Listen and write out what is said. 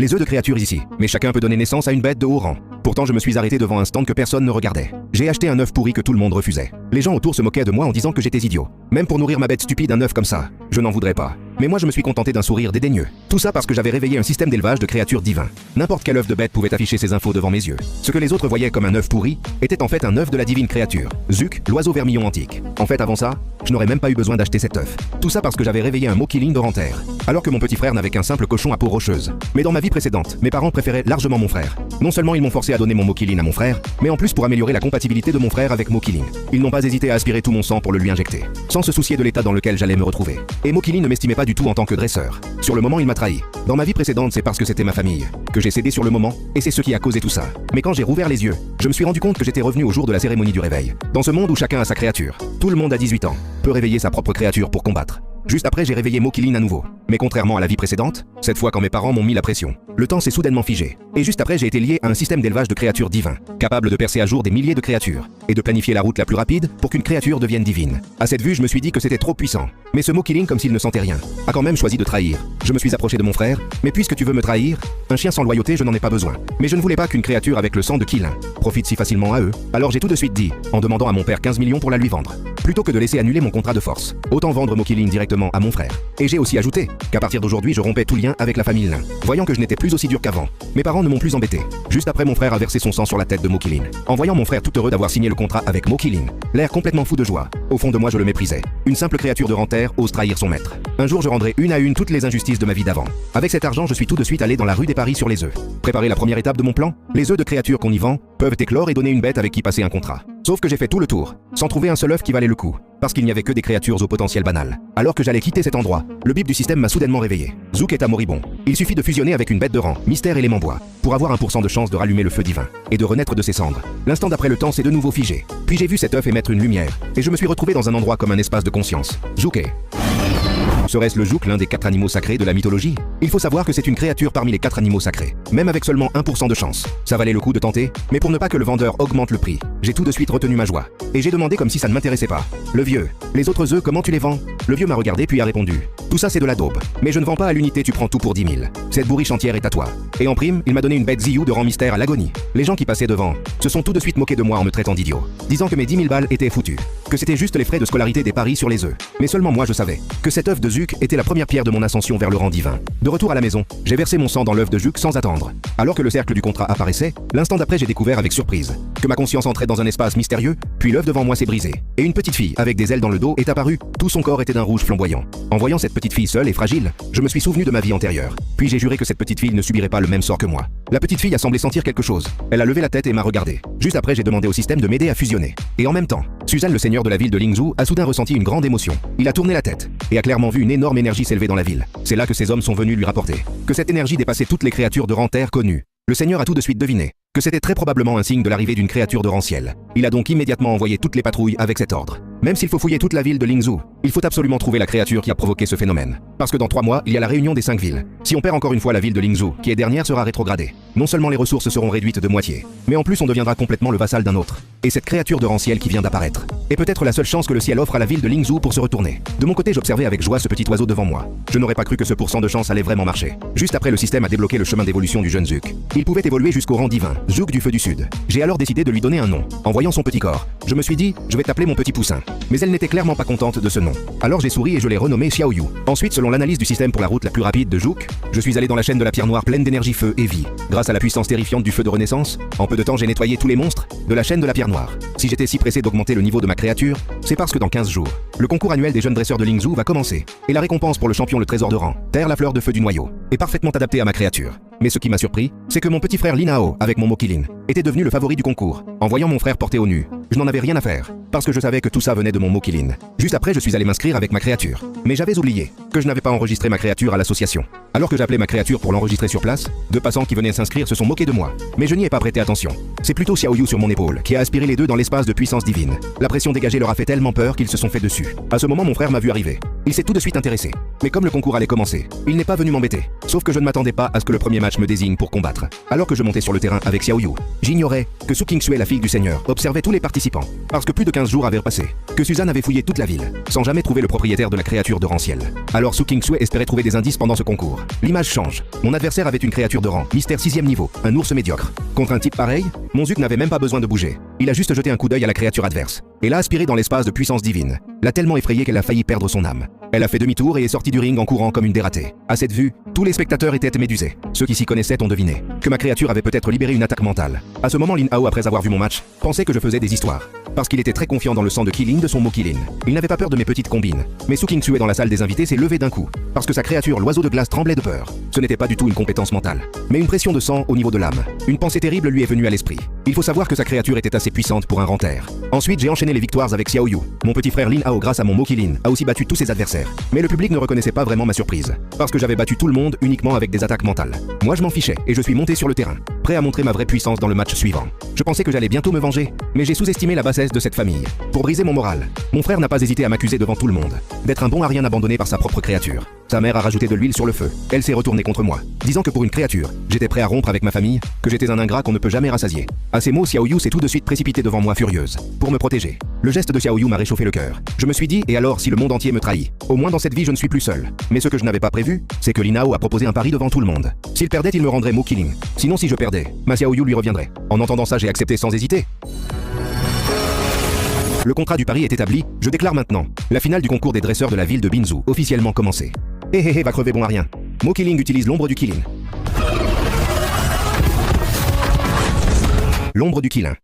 les œufs de créatures ici, mais chacun peut donner naissance à une bête de haut rang. Pourtant je me suis arrêté devant un stand que personne ne regardait. J'ai acheté un œuf pourri que tout le monde refusait. Les gens autour se moquaient de moi en disant que j'étais idiot. Même pour nourrir ma bête stupide un œuf comme ça, je n'en voudrais pas. Mais moi je me suis contenté d'un sourire dédaigneux. Tout ça parce que j'avais réveillé un système d'élevage de créatures divins. N'importe quel œuf de bête pouvait afficher ces infos devant mes yeux. Ce que les autres voyaient comme un œuf pourri était en fait un œuf de la divine créature, Zuk, l'oiseau vermillon antique. En fait avant ça, je n'aurais même pas eu besoin d'acheter cet œuf. Tout ça parce que j'avais réveillé un Mokilin de Ranterre, alors que mon petit frère n'avait qu'un simple cochon à peau rocheuse. Mais dans ma vie précédente, mes parents préféraient largement mon frère. Non seulement ils m'ont forcé à donner mon Mokilin à mon frère, mais en plus pour améliorer la compatibilité de mon frère avec Mokilin. Ils n'ont pas hésité à aspirer tout mon sang pour le lui injecter, sans se soucier de l'état dans lequel j'allais me retrouver. Et Mokilin ne m'estimait pas du tout en tant que dresseur. Sur le moment, il m'a trahi. Dans ma vie précédente, c'est parce que c'était ma famille que j'ai cédé sur le moment, et c'est ce qui a causé tout ça. Mais quand j'ai rouvert les yeux, je me suis rendu compte que j'étais revenu au jour de la cérémonie du réveil. Dans ce monde où chacun a sa créature, tout le monde à 18 ans peut réveiller sa propre créature pour combattre. Juste après, j'ai réveillé Mokilin à nouveau. Mais contrairement à la vie précédente, cette fois quand mes parents m'ont mis la pression, le temps s'est soudainement figé. Et juste après, j'ai été lié à un système d'élevage de créatures divins, capable de percer à jour des milliers de créatures, et de planifier la route la plus rapide pour qu'une créature devienne divine. À cette vue, je me suis dit que c'était trop puissant. Mais ce Mokilin, comme s'il ne sentait rien, a quand même choisi de trahir. Je me suis approché de mon frère, mais puisque tu veux me trahir, un chien sans loyauté, je n'en ai pas besoin. Mais je ne voulais pas qu'une créature avec le sang de Kilin profite si facilement à eux. Alors j'ai tout de suite dit, en demandant à mon père 15 millions pour la lui vendre. Plutôt que de laisser annuler mon contrat de force, autant vendre Mokilin directement à mon frère. Et j'ai aussi ajouté qu'à partir d'aujourd'hui, je rompais tout lien avec la famille Lin. Voyant que je n'étais plus aussi dur qu'avant, mes parents ne m'ont plus embêté. Juste après, mon frère a versé son sang sur la tête de Mokilin. En voyant mon frère tout heureux d'avoir signé le contrat avec Mokilin, l'air complètement fou de joie, au fond de moi je le méprisais. Une simple créature de Ranterre ose trahir son maître. Un jour je rendrai une à une toutes les injustices de ma vie d'avant. Avec cet argent, je suis tout de suite allé dans la rue des Paris sur les œufs. Préparer la première étape de mon plan, les œufs de créatures qu'on y vend peuvent éclore et donner une bête avec qui passer un contrat. Sauf que j'ai fait tout le tour, sans trouver un seul œuf qui valait le coup, parce qu'il n'y avait que des créatures au potentiel banal. Alors que j'allais quitter cet endroit, le bip du système m'a soudainement réveillé. Zouk est à moribond. Il suffit de fusionner avec une bête de rang, mystère élément bois, pour avoir 1% de chance de rallumer le feu divin, et de renaître de ses cendres. L'instant d'après, le temps s'est de nouveau figé. Puis j'ai vu cet œuf émettre une lumière, et je me suis retrouvé dans un endroit comme un espace de conscience. Zouk est... Serait-ce le Zouk, l'un des 4 animaux sacrés de la mythologie? Il faut savoir que c'est une créature parmi les 4 animaux sacrés, même avec seulement 1% de chance. Ça valait le coup de tenter, mais pour ne pas que le vendeur augmente le prix, j'ai tout de suite retenu ma joie. Et j'ai demandé comme si ça ne m'intéressait pas. Le vieux, les autres œufs, comment tu les vends? Le vieux m'a regardé puis a répondu. Tout ça c'est de la daube. Mais je ne vends pas à l'unité, tu prends tout pour 10 000. Cette bourriche entière est à toi. Et en prime, il m'a donné une bête Ziyu de rang mystère à l'agonie. Les gens qui passaient devant se sont tout de suite moqués de moi en me traitant d'idiot, disant que mes 10 000 balles étaient foutues, que c'était juste les frais de scolarité des paris sur les œufs. Mais seulement moi je savais que cet œuf de Zuk était la première pierre de mon ascension vers le rang divin. De retour à la maison, j'ai versé mon sang dans l'œuf de Zuk sans attendre. Alors que le cercle du contrat apparaissait, l'instant d'après j'ai découvert avec surprise que ma conscience entrait dans un espace mystérieux, puis l'œuf devant moi s'est brisé. Et une petite fille avec des ailes dans le dos est apparue, tout son corps était d'un rouge flamboyant. En voyant cette petite fille seule et fragile, je me suis souvenu de ma vie antérieure. Puis j'ai juré que cette petite fille ne subirait pas le même sort que moi. La petite fille a semblé sentir quelque chose. Elle a levé la tête et m'a regardé. Juste après, j'ai demandé au système de m'aider à fusionner. Et en même temps, Suzanne, le seigneur de la ville de Lingzhou, a soudain ressenti une grande émotion. Il a tourné la tête et a clairement vu une énorme énergie s'élever dans la ville. C'est là que ces hommes sont venus lui rapporter que cette énergie dépassait toutes les créatures de Ranterre connues. Le seigneur a tout de suite deviné que c'était très probablement un signe de l'arrivée d'une créature de rang ciel. Il a donc immédiatement envoyé toutes les patrouilles avec cet ordre. Même s'il faut fouiller toute la ville de Lingzhou, il faut absolument trouver la créature qui a provoqué ce phénomène. Parce que dans 3 mois, il y a la réunion des 5 villes. Si on perd encore une fois la ville de Lingzhou, qui est dernière, sera rétrogradée. Non seulement les ressources seront réduites de moitié, mais en plus on deviendra complètement le vassal d'un autre. Et cette créature de rang ciel qui vient d'apparaître est peut-être la seule chance que le ciel offre à la ville de Lingzhou pour se retourner. De mon côté, j'observais avec joie ce petit oiseau devant moi. Je n'aurais pas cru que ce pourcent de chance allait vraiment marcher. Juste après, le système a débloqué le chemin d'évolution du jeune Zuk. Il pouvait évoluer jusqu'au rang divin, Zuk du feu du sud. J'ai alors décidé de lui donner un nom. En voyant son petit corps, je me suis dit, je vais t'appeler mon petit poussin. Mais elle n'était clairement pas contente de ce nom. Alors j'ai souri et je l'ai renommé Xiaoyu. Ensuite, selon l'analyse du système pour la route la plus rapide de Zouk, je suis allé dans la chaîne de la pierre noire pleine d'énergie, feu et vie. Grâce à la puissance terrifiante du feu de renaissance, en peu de temps j'ai nettoyé tous les monstres de la chaîne de la pierre noire. Si j'étais si pressé d'augmenter le niveau de ma créature, c'est parce que dans 15 jours, le concours annuel des jeunes dresseurs de Lingzhou va commencer. Et la récompense pour le champion, le trésor de rang, terre la fleur de feu du noyau, est parfaitement adaptée à ma créature. Mais ce qui m'a surpris, c'est que mon petit frère Linao, avec mon Mokilin, était devenu le favori du concours. En voyant mon frère porté au nu, je n'en avais rien à faire, parce que je savais que tout ça venait de mon Mokilin. Juste après, je suis allé m'inscrire avec ma créature. Mais j'avais oublié que je n'avais pas enregistré ma créature à l'association. Alors que j'appelais ma créature pour l'enregistrer sur place, 2 passants qui venaient s'inscrire se sont moqués de moi. Mais je n'y ai pas prêté attention. C'est plutôt Xiaoyu sur mon épaule qui a aspiré les deux dans l'espace de puissance divine. La pression dégagée leur a fait tellement peur qu'ils se sont fait dessus. À ce moment, mon frère m'a vu arriver. Il s'est tout de suite intéressé. Mais comme le concours allait commencer, il n'est pas venu m'embêter. Sauf que je ne m'attendais pas à ce que le premier match me désigne pour combattre. Alors que je montais sur le terrain avec Xiao Yu, j'ignorais que Su Qingsui, la fille du seigneur, observait tous les participants. Parce que plus de 15 jours avaient passé, que Suzanne avait fouillé toute la ville, sans jamais trouver le propriétaire de la créature de rang ciel. Alors Su Qingsui espérait trouver des indices pendant ce concours. L'image change. Mon adversaire avait une créature de rang, mystère 6e niveau, un ours médiocre. Contre un type pareil, mon Zuc n'avait même pas besoin de bouger. Il a juste jeté un coup d'œil à la créature adverse, et l'a aspiré dans l'espace de puissance divine. L'a tellement effrayée qu'elle a failli perdre son âme. Elle a fait demi-tour et est sortie du ring en courant comme une dératée. À cette vue, tous les spectateurs étaient médusés. Ceux qui s'y connaissaient ont deviné que ma créature avait peut-être libéré une attaque mentale. À ce moment, Lin Hao, après avoir vu mon match, pensait que je faisais des histoires. Parce qu'il était très confiant dans le sang de Qilin de son mot Qilin. Il n'avait pas peur de mes petites combines. Mais Su Qingsui dans la salle des invités s'est levé d'un coup. Parce que sa créature, l'oiseau de glace, tremblait de peur. Ce n'était pas du tout une compétence mentale, mais une pression de sang au niveau de l'âme. Une pensée terrible lui est venue à l'esprit. Il faut savoir que sa créature était assez puissante pour un rang terre. Ensuite, j'ai enchaîné les victoires avec Xiao Yu. Mon petit frère Lin Hao, grâce à mon mot Qilin, a aussi battu tous ses adversaires. Mais le public ne reconnaissait pas vraiment ma surprise. Parce que j'avais battu tout le monde uniquement avec des attaques mentales. Moi je m'en fichais et je suis monté sur le terrain, prêt à montrer ma vraie puissance dans le match suivant. Je pensais que j'allais bientôt me venger, mais j'ai sous-estimé la bassesse de cette famille. Pour briser mon moral, mon frère n'a pas hésité à m'accuser devant tout le monde d'être un bon à rien abandonné par sa propre créature. Sa mère a rajouté de l'huile sur le feu. Elle s'est retournée contre moi, disant que pour une créature, j'étais prêt à rompre avec ma famille, que j'étais un ingrat qu'on ne peut jamais rassasier. À ces mots, Xiao Yu s'est tout de suite précipitée devant moi furieuse, pour me protéger. Le geste de Xiao Yu m'a réchauffé le cœur. Je me suis dit, et alors si le monde entier me trahit? Au moins dans cette vie je ne suis plus seul. Mais ce que je n'avais pas prévu, c'est que Lin Hao a proposé un pari devant tout le monde. S'il perdait, il me rendrait Mo Qilin. Sinon si je perdais, ma Xiao Yu lui reviendrait. En entendant ça, j'ai accepté sans hésiter. Le contrat du pari est établi, je déclare maintenant. La finale du concours des dresseurs de la ville de Binzhu, officiellement commencée. Hé, va crever bon à rien. Mo Qilin utilise l'ombre du Qilin. L'ombre du Qilin.